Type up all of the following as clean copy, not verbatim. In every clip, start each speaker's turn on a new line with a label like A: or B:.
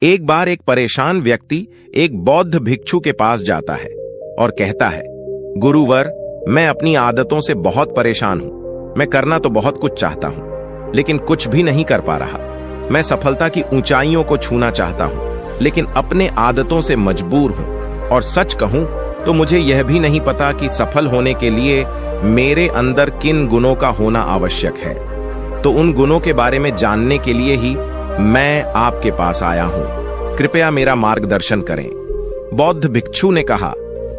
A: एक बार एक परेशान व्यक्ति एक बौद्ध भिक्षु के पास जाता है और कहता है, गुरुवर, मैं अपनी आदतों से बहुत परेशान हूं। मैं करना तो बहुत कुछ चाहता हूं, लेकिन कुछ भी नहीं कर पा रहा। मैं सफलता की ऊंचाइयों को छूना चाहता हूं, लेकिन अपने आदतों से मजबूर हूं। और सच कहूं तो मुझे यह भी नहीं पता कि सफल होने के लिए मेरे अंदर किन गुणों का होना आवश्यक है। तो उन गुणों के बारे में जानने के लिए ही मैं आपके पास आया हूं। कृपया मेरा मार्गदर्शन करें। बौद्ध भिक्षु ने कहा,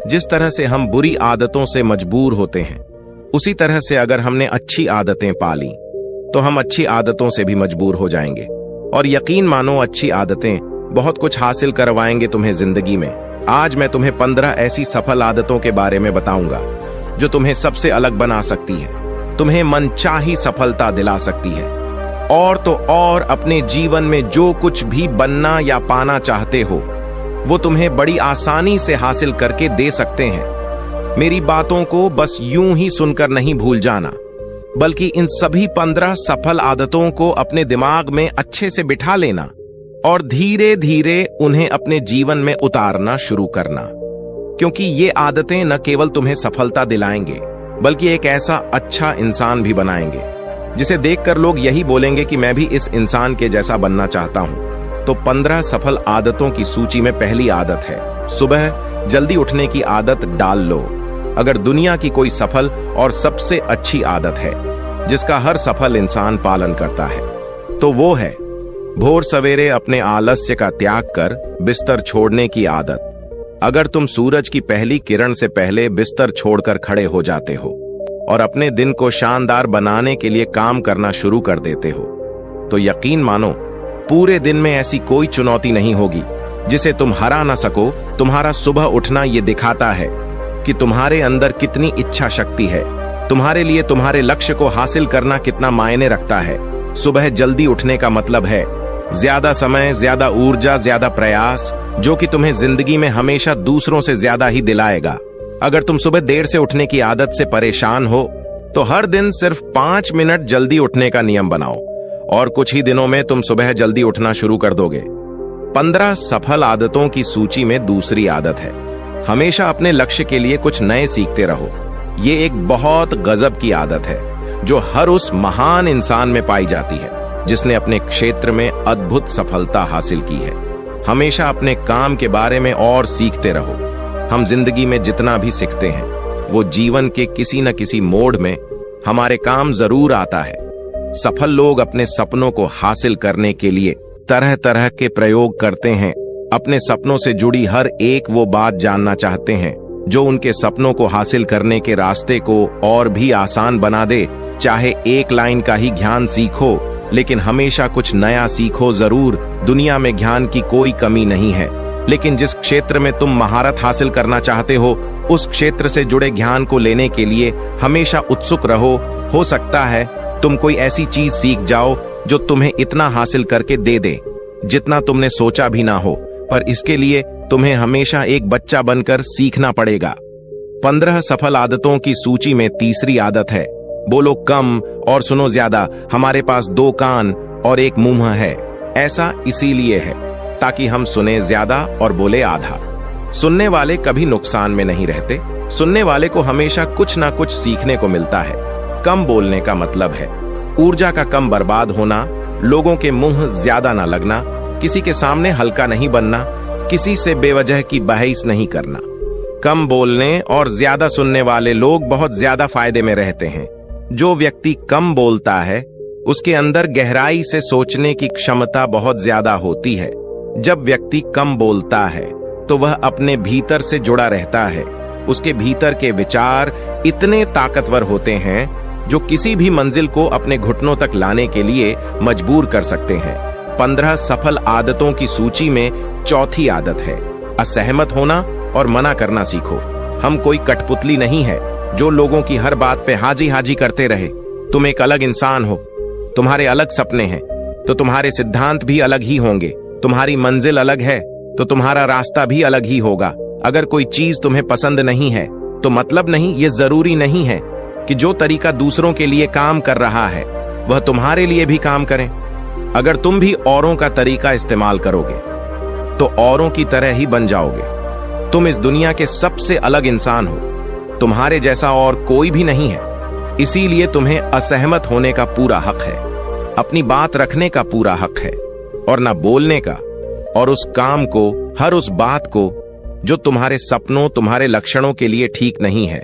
A: जिस तरह से हम बुरी आदतों से मजबूर होते हैं, उसी तरह से अगर हमने अच्छी आदतें पाली तो हम अच्छी आदतों से भी मजबूर हो जाएंगे। और यकीन मानो, अच्छी आदतें बहुत कुछ हासिल करवाएंगे तुम्हें जिंदगी में। आज मैं तुम्हें 15 ऐसी सफल आदतों के बारे में बताऊंगा जो तुम्हें सबसे अलग बना सकती है, तुम्हें मनचाही सफलता दिला सकती है, और तो और अपने जीवन में जो कुछ भी बनना या पाना चाहते हो वो तुम्हें बड़ी आसानी से हासिल करके दे सकते हैं। मेरी बातों को बस यूं ही सुनकर नहीं भूल जाना, बल्कि इन सभी 15 सफल आदतों को अपने दिमाग में अच्छे से बिठा लेना और धीरे धीरे उन्हें अपने जीवन में उतारना शुरू करना। क्योंकि ये आदतें न केवल तुम्हें सफलता दिलाएंगे, बल्कि एक ऐसा अच्छा इंसान भी बनाएंगे जिसे देखकर लोग यही बोलेंगे कि मैं भी इस इंसान के जैसा बनना चाहता हूं। तो 15 सफल आदतों की सूची में पहली आदत है, सुबह जल्दी उठने की आदत डाल लो। अगर दुनिया की कोई सफल और सबसे अच्छी आदत है जिसका हर सफल इंसान पालन करता है, तो वो है भोर सवेरे अपने आलस्य का त्याग कर बिस्तर छोड़ने की आदत। अगर तुम सूरज की पहली किरण से पहले बिस्तर छोड़कर खड़े हो जाते हो और अपने दिन को शानदार बनाने के लिए काम करना शुरू कर देते हो, तो यकीन मानो, पूरे दिन में ऐसी कोई चुनौती नहीं होगी जिसे तुम हरा ना सको। तुम्हारा सुबह उठना ये दिखाता है कि तुम्हारे अंदर कितनी इच्छा शक्ति है, तुम्हारे लिए तुम्हारे लक्ष्य को हासिल करना कितना मायने रखता है। सुबह जल्दी उठने का मतलब है ज्यादा समय, ज्यादा ऊर्जा, ज्यादा प्रयास, जो कि तुम्हें जिंदगी में हमेशा दूसरों से ज्यादा ही दिलाएगा। अगर तुम सुबह देर से उठने की आदत से परेशान हो तो हर दिन सिर्फ 5 मिनट जल्दी उठने का नियम बनाओ और कुछ ही दिनों में तुम सुबह जल्दी उठना शुरू कर दोगे। 15 सफल आदतों की सूची में दूसरी आदत है, हमेशा अपने लक्ष्य के लिए कुछ नए सीखते रहो। ये एक बहुत गजब की आदत है जो हर उस महान इंसान में पाई जाती है जिसने अपने क्षेत्र में अद्भुत सफलता हासिल की है। हमेशा अपने काम के बारे में और सीखते रहो। हम जिंदगी में जितना भी सीखते हैं वो जीवन के किसी न किसी मोड़ में हमारे काम जरूर आता है। सफल लोग अपने सपनों को हासिल करने के लिए तरह तरह के प्रयोग करते हैं। अपने सपनों से जुड़ी हर एक वो बात जानना चाहते हैं जो उनके सपनों को हासिल करने के रास्ते को और भी आसान बना दे। चाहे एक लाइन का ही ज्ञान सीखो, लेकिन हमेशा कुछ नया सीखो जरूर। दुनिया में ज्ञान की कोई कमी नहीं है, लेकिन जिस क्षेत्र में तुम महारत हासिल करना चाहते हो उस क्षेत्र से जुड़े ज्ञान को लेने के लिए हमेशा उत्सुक रहो। हो सकता है तुम कोई ऐसी चीज सीख जाओ जो तुम्हें इतना हासिल करके दे दे जितना तुमने सोचा भी ना हो, पर इसके लिए तुम्हें हमेशा एक बच्चा बनकर सीखना पड़ेगा। 15 सफल आदतों की सूची में तीसरी आदत है, बोलो कम और सुनो ज्यादा। हमारे पास 2 कान और 1 मुंह है। ऐसा इसीलिए है ताकि हम सुने ज्यादा और बोले आधा। सुनने वाले कभी नुकसान में नहीं रहते। सुनने वाले को हमेशा कुछ ना कुछ सीखने को मिलता है। कम बोलने का मतलब है ऊर्जा का कम बर्बाद होना, लोगों के मुंह ज्यादा ना लगना, किसी के सामने हल्का नहीं बनना, किसी से बेवजह की बहस नहीं करना। कम बोलने और ज्यादा सुनने वाले लोग बहुत ज्यादा फायदे में रहते हैं। जो व्यक्ति कम बोलता है उसके अंदर गहराई से सोचने की क्षमता बहुत ज्यादा होती है। जब व्यक्ति कम बोलता है तो वह अपने भीतर से जुड़ा रहता है। उसके भीतर के विचार इतने ताकतवर होते हैं जो किसी भी मंजिल को अपने घुटनों तक लाने के लिए मजबूर कर सकते हैं। 15 सफल आदतों की सूची में चौथी आदत है, असहमत होना और मना करना सीखो। हम कोई कठपुतली नहीं है जो लोगों की हर बात पे हाजी हाजी करते रहे। तुम एक अलग इंसान हो, तुम्हारे अलग सपने हैं, तो तुम्हारे सिद्धांत भी अलग ही होंगे। तुम्हारी मंजिल अलग है तो तुम्हारा रास्ता भी अलग ही होगा। अगर कोई चीज तुम्हें पसंद नहीं है तो मतलब नहीं, ये जरूरी नहीं है कि जो तरीका दूसरों के लिए काम कर रहा है वह तुम्हारे लिए भी काम करें। अगर तुम भी औरों का तरीका इस्तेमाल करोगे तो औरों की तरह ही बन जाओगे। तुम इस दुनिया के सबसे अलग इंसान हो, तुम्हारे जैसा और कोई भी नहीं है। इसीलिए तुम्हें असहमत होने का पूरा हक है, अपनी बात रखने का पूरा हक है, और ना बोलने का, और उस काम को, हर उस बात को जो तुम्हारे सपनों, तुम्हारे लक्षणों के लिए ठीक नहीं है।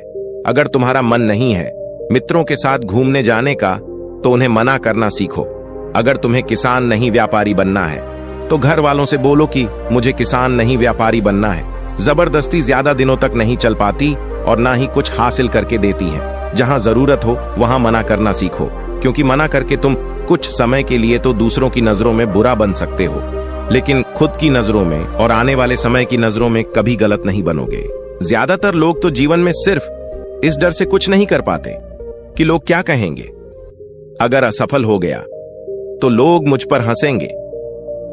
A: अगर तुम्हारा मन नहीं है मित्रों के साथ घूमने जाने का, तो उन्हें मना करना सीखो। अगर तुम्हें किसान नहीं व्यापारी बनना है, तो घर वालों से बोलो कि मुझे किसान नहीं व्यापारी बनना है। जबरदस्ती ज्यादा दिनों तक नहीं चल पाती और ना ही कुछ हासिल करके देती है। जहां जरूरत हो वहां मना करना सीखो, क्योंकि मना करके तुम कुछ समय के लिए तो दूसरों की नजरों में बुरा बन सकते हो, लेकिन खुद की नजरों में और आने वाले समय की नजरों में कभी गलत नहीं बनोगे। ज्यादातर लोग तो जीवन में सिर्फ इस डर से कुछ नहीं कर पाते कि लोग क्या कहेंगे। अगर असफल हो गया तो लोग मुझ पर हंसेंगे।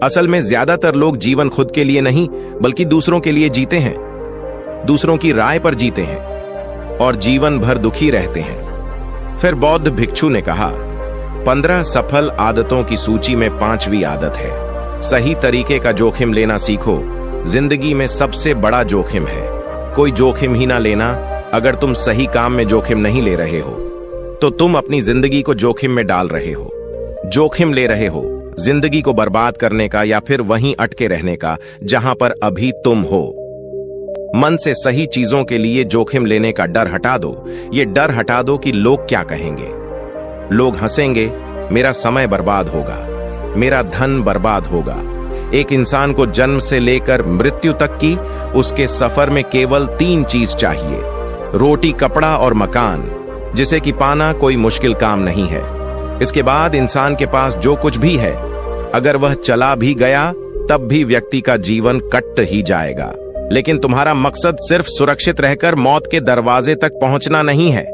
A: असल में ज्यादातर लोग जीवन खुद के लिए नहीं बल्कि दूसरों के लिए जीते हैं, दूसरों की राय पर जीते हैं और जीवन भर दुखी रहते हैं। फिर बौद्ध भिक्षु ने कहा, 15 सफल आदतों की सूची में 5वीं आदत है, सही तरीके का जोखिम लेना सीखो। जिंदगी में सबसे बड़ा जोखिम है कोई जोखिम ही ना लेना। अगर तुम सही काम में जोखिम नहीं ले रहे हो तो तुम अपनी जिंदगी को जोखिम में डाल रहे हो। जोखिम ले रहे हो जिंदगी को बर्बाद करने का या फिर वहीं अटके रहने का जहां पर अभी तुम हो। मन से सही चीजों के लिए जोखिम लेने का डर हटा दो। ये डर हटा दो कि लोग क्या कहेंगे। लोग हंसेंगे, मेरा समय बर्बाद होगा, मेरा धन बर्बाद होगा। एक इंसान को जन्म से लेकर मृत्यु तक की उसके सफर में केवल 3 चीज चाहिए, रोटी, कपड़ा और मकान, जिसे कि पाना कोई मुश्किल काम नहीं है। इसके बाद इंसान के पास जो कुछ भी है, अगर वह चला भी गया तब भी व्यक्ति का जीवन कट ही जाएगा। लेकिन तुम्हारा मकसद सिर्फ सुरक्षित रहकर मौत के दरवाजे तक पहुंचना नहीं है,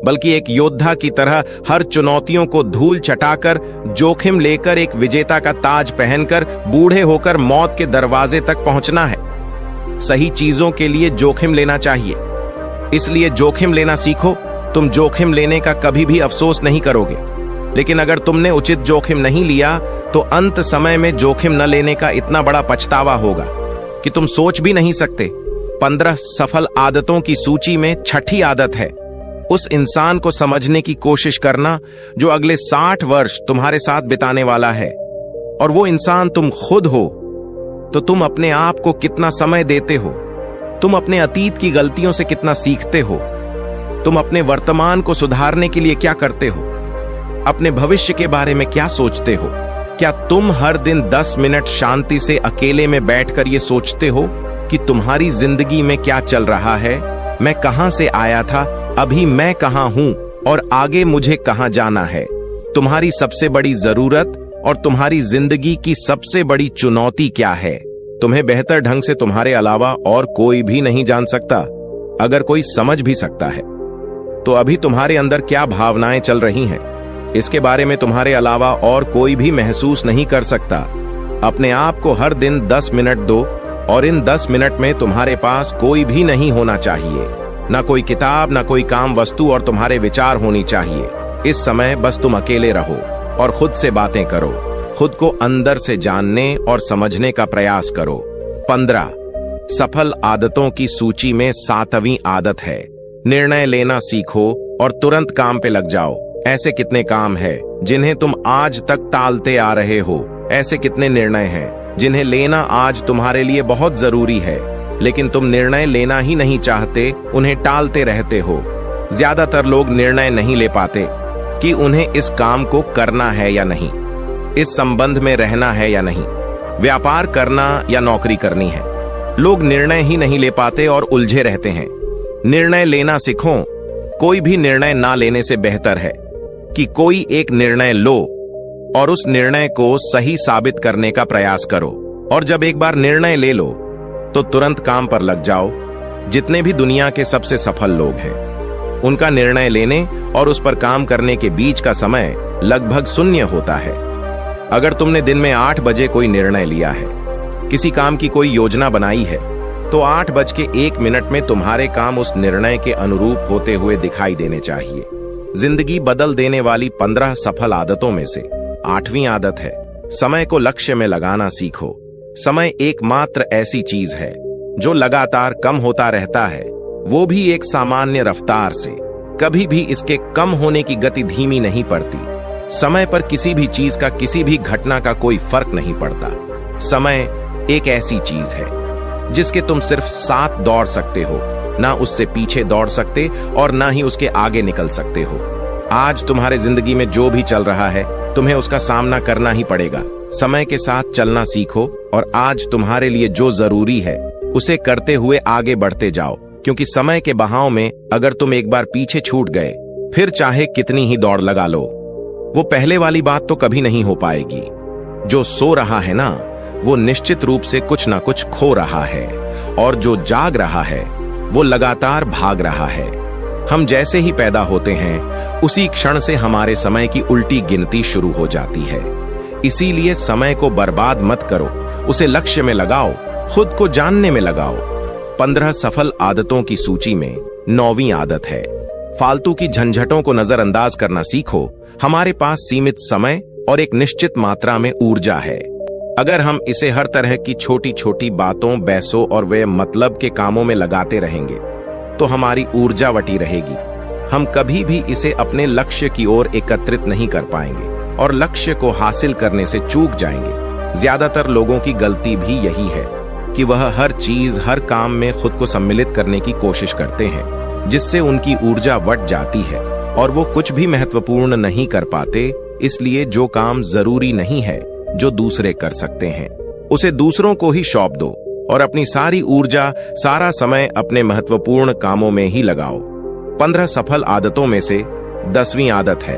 A: बल्कि एक योद्धा की तरह हर चुनौतियों को धूल चटाकर, जोखिम लेकर, एक विजेता का ताज पहनकर, बूढ़े होकर मौत के दरवाजे तक पहुंचना है। सही चीजों के लिए जोखिम लेना चाहिए, इसलिए जोखिम लेना सीखो। तुम जोखिम लेने का कभी भी अफसोस नहीं करोगे। लेकिन अगर तुमने उचित जोखिम नहीं लिया तो अंत समय में जोखिम न लेने का इतना बड़ा पछतावा होगा कि तुम सोच भी नहीं सकते। 15 सफल आदतों की सूची में 6ठी आदत है उस इंसान को समझने की कोशिश करना जो अगले 60 वर्ष तुम्हारे साथ बिताने वाला है, और वो इंसान तुम खुद हो। तो तुम अपने आप को कितना समय देते हो, तुम अपने अतीत की गलतियों से कितना सीखते हो, तुम अपने वर्तमान को सुधारने के लिए क्या करते हो, अपने भविष्य के बारे में क्या सोचते हो। क्या तुम हर दिन 10 मिनट शांति से अकेले में बैठकर ये सोचते हो कि तुम्हारी जिंदगी में क्या चल रहा है, मैं कहां से आया था, अभी मैं कहां हूं और आगे मुझे कहां जाना है। तुम्हारी सबसे बड़ी जरूरत और तुम्हारी जिंदगी की सबसे बड़ी चुनौती क्या है। तुम्हें बेहतर ढंग से तुम्हारे अलावा और कोई भी नहीं जान सकता। अगर कोई समझ भी सकता है तो अभी तुम्हारे अंदर क्या भावनाएं चल रही हैं, इसके बारे में तुम्हारे अलावा और कोई भी महसूस नहीं कर सकता। अपने आप को हर दिन 10 मिनट दो, और इन 10 मिनट में तुम्हारे पास कोई भी नहीं होना चाहिए, ना कोई किताब, ना कोई काम वस्तु, और तुम्हारे विचार होनी चाहिए। इस समय बस तुम अकेले रहो और खुद से बातें करो, खुद को अंदर से जानने और समझने का प्रयास करो। 15 सफल आदतों की सूची में 7वीं आदत है, निर्णय लेना सीखो और तुरंत काम पे लग जाओ। ऐसे कितने काम हैं जिन्हें तुम आज तक टालते आ रहे हो। ऐसे कितने निर्णय हैं जिन्हें लेना आज तुम्हारे लिए बहुत जरूरी है, लेकिन तुम निर्णय लेना ही नहीं चाहते, उन्हें टालते रहते हो। ज्यादातर लोग निर्णय नहीं ले पाते कि उन्हें इस काम को करना है या नहीं, इस संबंध में रहना है या नहीं, व्यापार करना या नौकरी करनी है। लोग निर्णय ही नहीं ले पाते और उलझे रहते हैं। निर्णय लेना सीखो। कोई भी निर्णय ना लेने से बेहतर है कि कोई एक निर्णय लो और उस निर्णय को सही साबित करने का प्रयास करो। और जब एक बार निर्णय ले लो तो तुरंत काम पर लग जाओ। जितने भी दुनिया के सबसे सफल लोग हैं, उनका निर्णय लेने और उस पर काम करने के बीच का समय लगभग शून्य होता है। अगर तुमने दिन में 8 बजे कोई निर्णय लिया है, किसी काम की कोई योजना बनाई है, तो 8:01 में तुम्हारे काम उस निर्णय के अनुरूप होते हुए दिखाई देने चाहिए। जिंदगी बदल देने वाली 15 सफल आदतों में से 8वीं आदत है, समय को लक्ष्य में लगाना सीखो। समय एकमात्र ऐसी चीज है जो लगातार कम होता रहता है, वो भी एक सामान्य रफ्तार से। कभी भी इसके कम होने की गति धीमी नहीं पड़ती। समय पर किसी भी चीज का, किसी भी घटना का कोई फर्क नहीं पड़ता। समय एक ऐसी चीज है जिसके तुम सिर्फ साथ दौड़ सकते हो, ना उससे पीछे दौड़ सकते और ना ही उसके आगे निकल सकते हो। आज तुम्हारे जिंदगी में जो भी चल रहा है, तुम्हें उसका सामना करना ही पड़ेगा। समय के साथ चलना सीखो और आज तुम्हारे लिए जो जरूरी है उसे करते हुए आगे बढ़ते जाओ, क्योंकि समय के बहाव में अगर तुम एक बार पीछे छूट गए, फिर चाहे कितनी ही दौड़ लगा लो, वो पहले वाली बात तो कभी नहीं हो पाएगी। जो सो रहा है ना, वो निश्चित रूप से कुछ ना कुछ खो रहा है, और जो जाग रहा है वो लगातार भाग रहा है। हम जैसे ही पैदा होते हैं, उसी क्षण से हमारे समय की उल्टी गिनती शुरू हो जाती है। इसीलिए समय को बर्बाद मत करो, उसे लक्ष्य में लगाओ, खुद को जानने में लगाओ। 15 सफल आदतों की सूची में 9वीं आदत है, फालतू की झंझटों को नजरअंदाज करना सीखो। हमारे पास सीमित समय और एक निश्चित मात्रा में ऊर्जा है। अगर हम इसे हर तरह की छोटी छोटी बातों, बहसों और वे मतलब के कामों में लगाते रहेंगे, तो हमारी ऊर्जा वटी रहेगी। हम कभी भी इसे अपने लक्ष्य की ओर एकत्रित नहीं कर पाएंगे और लक्ष्य को हासिल करने से चूक जाएंगे। ज्यादातर लोगों की गलती भी यही है कि वह हर चीज, हर काम में खुद को सम्मिलित करने की कोशिश करते हैं, जिससे उनकी ऊर्जा वट जाती है और वो कुछ भी महत्वपूर्ण नहीं कर पाते। इसलिए जो काम जरूरी नहीं है, जो दूसरे कर सकते हैं, उसे दूसरों को ही सौंप दो और अपनी सारी ऊर्जा, सारा समय अपने महत्वपूर्ण कामों में ही लगाओ। 15 सफल आदतों में से 10वीं आदत है,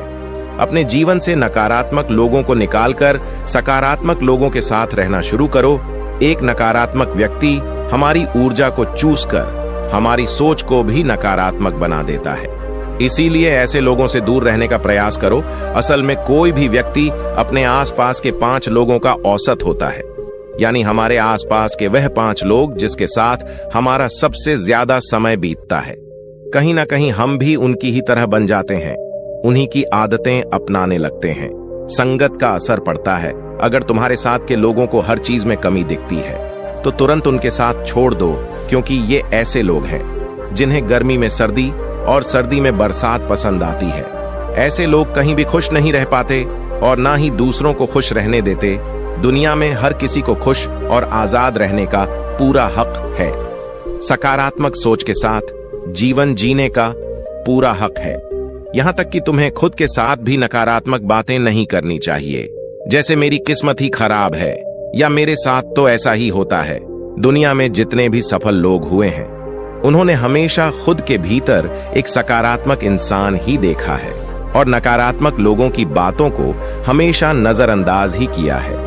A: अपने जीवन से नकारात्मक लोगों को निकालकर सकारात्मक लोगों के साथ रहना शुरू करो। एक नकारात्मक व्यक्ति हमारी ऊर्जा को चूस कर हमारी सोच को भी नकारात्मक बना देता है। इसीलिए ऐसे लोगों से दूर रहने का प्रयास करो। असल में कोई भी व्यक्ति अपने आसपास के 5 लोगों का औसत होता है, यानी हमारे आसपास के वह 5 लोग जिसके साथ हमारा सबसे ज्यादा समय बीतता है। कहीं ना कहीं हम भी उनकी ही तरह बन जाते हैं, उन्हीं की आदतें अपनाने लगते हैं। संगत का असर पड़ता है। अगर तुम्हारे साथ के लोगों को हर चीज में कमी दिखती है, तो तुरंत उनके साथ छोड़ दो, क्योंकि ये ऐसे लोग हैं जिन्हें गर्मी में सर्दी और सर्दी में बरसात पसंद आती है। ऐसे लोग कहीं भी खुश नहीं रह पाते और ना ही दूसरों को खुश रहने देते। दुनिया में हर किसी को खुश और आजाद रहने का पूरा हक है। सकारात्मक सोच के साथ जीवन जीने का पूरा हक है। यहां तक कि तुम्हें खुद के साथ भी नकारात्मक बातें नहीं करनी चाहिए, जैसे मेरी किस्मत ही खराब है या मेरे साथ तो ऐसा ही होता है। दुनिया में जितने भी सफल लोग हुए हैं, उन्होंने हमेशा खुद के भीतर एक सकारात्मक इंसान ही देखा है और नकारात्मक लोगों की बातों को हमेशा नजरअंदाज ही किया है।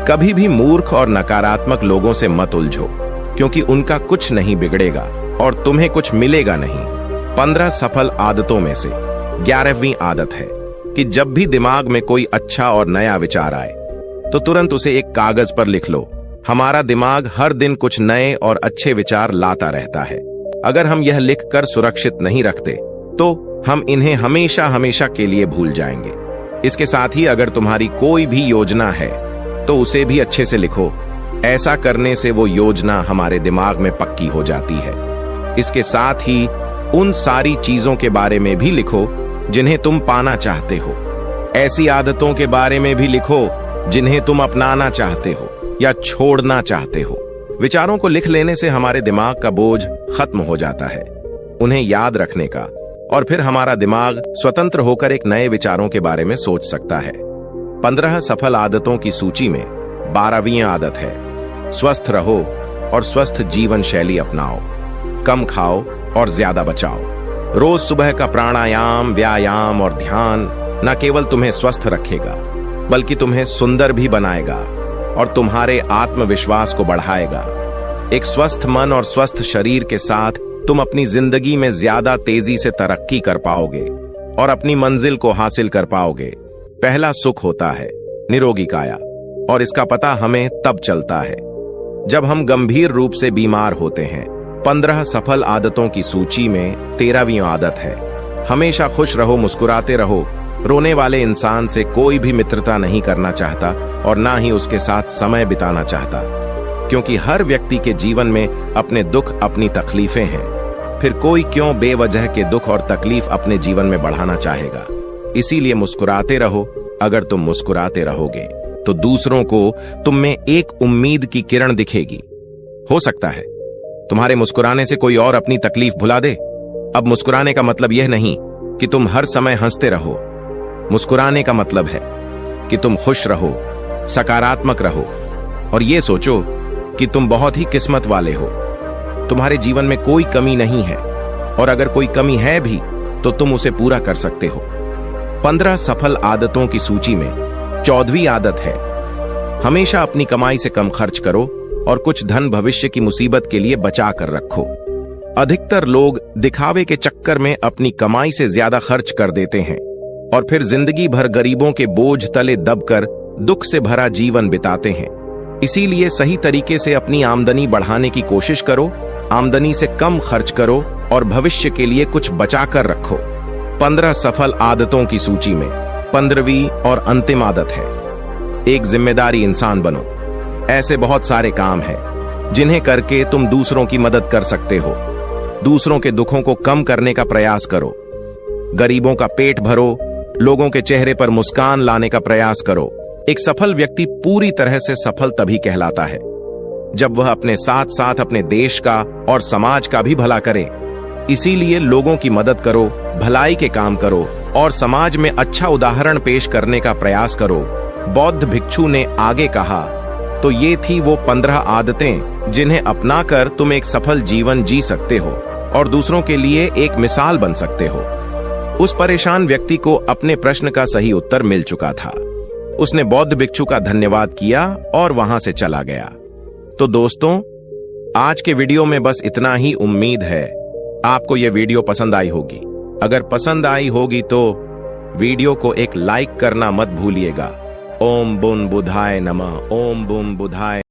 A: कभी भी मूर्ख और नकारात्मक लोगों से मत उलझो, क्योंकि उनका कुछ नहीं बिगड़ेगा और तुम्हें कुछ मिलेगा नहीं। 15 सफल आदतों में से 11वीं आदत है कि जब भी दिमाग में कोई अच्छा और नया विचार आए, तो तुरंत उसे एक कागज पर लिख लो। हमारा दिमाग हर दिन कुछ नए और अच्छे विचार लाता रहता है। अगर हम यह लिखकर सुरक्षित नहीं रखते, तो हम इन्हें हमेशा हमेशा के लिए भूल जाएंगे। इसके साथ ही अगर तुम्हारी कोई भी योजना है, तो उसे भी अच्छे से लिखो। ऐसा करने से वो योजना हमारे दिमाग में पक्की हो जाती है। इसके साथ ही उन सारी चीजों के बारे में भी लिखो जिन्हें तुम पाना चाहते हो। ऐसी आदतों के बारे में भी लिखो जिन्हें तुम अपनाना चाहते हो या छोड़ना चाहते हो। विचारों को लिख लेने से हमारे दिमाग का बोझ खत्म हो जाता है, उन्हें याद रखने का, और फिर हमारा दिमाग स्वतंत्र होकर एक नए विचारों के बारे में सोच सकता है। 15 सफल आदतों की सूची में 12वीं आदत है, स्वस्थ रहो और स्वस्थ जीवन शैली अपनाओ। कम खाओ और ज्यादा बचाओ। रोज सुबह का प्राणायाम, व्यायाम और ध्यान न केवल तुम्हें स्वस्थ रखेगा, बल्कि तुम्हें सुंदर भी बनाएगा और तुम्हारे आत्मविश्वास को बढ़ाएगा। एक स्वस्थ मन और स्वस्थ शरीर के साथ तुम अपनी जिंदगी में ज्यादा तेजी से तरक्की कर पाओगे और अपनी मंजिल को हासिल कर पाओगे। पहला सुख होता है निरोगी काया, और इसका पता हमें तब चलता है जब हम गंभीर रूप से बीमार होते हैं। 15 सफल आदतों की सूची में 13वीं आदत है, हमेशा खुश रहो, मुस्कुराते रहो। रोने वाले इंसान से कोई भी मित्रता नहीं करना चाहता और ना ही उसके साथ समय बिताना चाहता। क्योंकि हर व्यक्ति के जीवन में अपने दुख, अपनी तकलीफें हैं। फिर कोई क्यों बेवजह के दुख और तकलीफ अपने जीवन में बढ़ाना चाहेगा। इसीलिए मुस्कुराते रहो। अगर तुम मुस्कुराते रहोगे तो दूसरों को तुम में एक उम्मीद की किरण दिखेगी। हो सकता है तुम्हारे मुस्कुराने से कोई और अपनी तकलीफ भुला दे। अब मुस्कुराने का मतलब यह नहीं कि तुम हर समय हंसते रहो। मुस्कुराने का मतलब है कि तुम खुश रहो, सकारात्मक रहो और ये सोचो कि तुम बहुत ही किस्मत वाले हो। तुम्हारे जीवन में कोई कमी नहीं है और अगर कोई कमी है भी तो तुम उसे पूरा कर सकते हो। 15 सफल आदतों की सूची में 14वीं आदत है, हमेशा अपनी कमाई से कम खर्च करो और कुछ धन भविष्य की मुसीबत के लिए बचा कर रखो। अधिकतर लोग दिखावे के चक्कर में अपनी कमाई से ज्यादा खर्च कर देते हैं और फिर जिंदगी भर गरीबों के बोझ तले दबकर दुख से भरा जीवन बिताते हैं। इसीलिए सही तरीके से अपनी आमदनी बढ़ाने की कोशिश करो, आमदनी से कम खर्च करो और भविष्य के लिए कुछ बचा कर रखो। 15 सफल आदतों की सूची में 15वीं और अंतिम आदत है, एक जिम्मेदारी इंसान बनो। ऐसे बहुत सारे काम हैं जिन्हें करके तुम दूसरों की मदद कर सकते हो। दूसरों के दुखों को कम करने का प्रयास करो, गरीबों का पेट भरो, लोगों के चेहरे पर मुस्कान लाने का प्रयास करो। एक सफल व्यक्ति पूरी तरह से सफल तभी कहलाता है जब वह अपने साथ साथ अपने देश का और समाज का भी भला करे। इसीलिए लोगों की मदद करो, भलाई के काम करो और समाज में अच्छा उदाहरण पेश करने का प्रयास करो। बौद्ध भिक्षु ने आगे कहा, तो ये थी वो 15 आदतें जिन्हें अपनाकर तुम एक सफल जीवन जी सकते हो और दूसरों के लिए एक मिसाल बन सकते हो। उस परेशान व्यक्ति को अपने प्रश्न का सही उत्तर मिल चुका था। उसने बौद्ध भिक्षु का धन्यवाद किया और वहां से चला गया। तो दोस्तों, आज के वीडियो में बस इतना ही। उम्मीद है आपको यह वीडियो पसंद आई होगी। अगर पसंद आई होगी तो वीडियो को एक लाइक करना मत भूलिएगा। ओम बुन बुधाय नमः। ओम बुन बुधाय।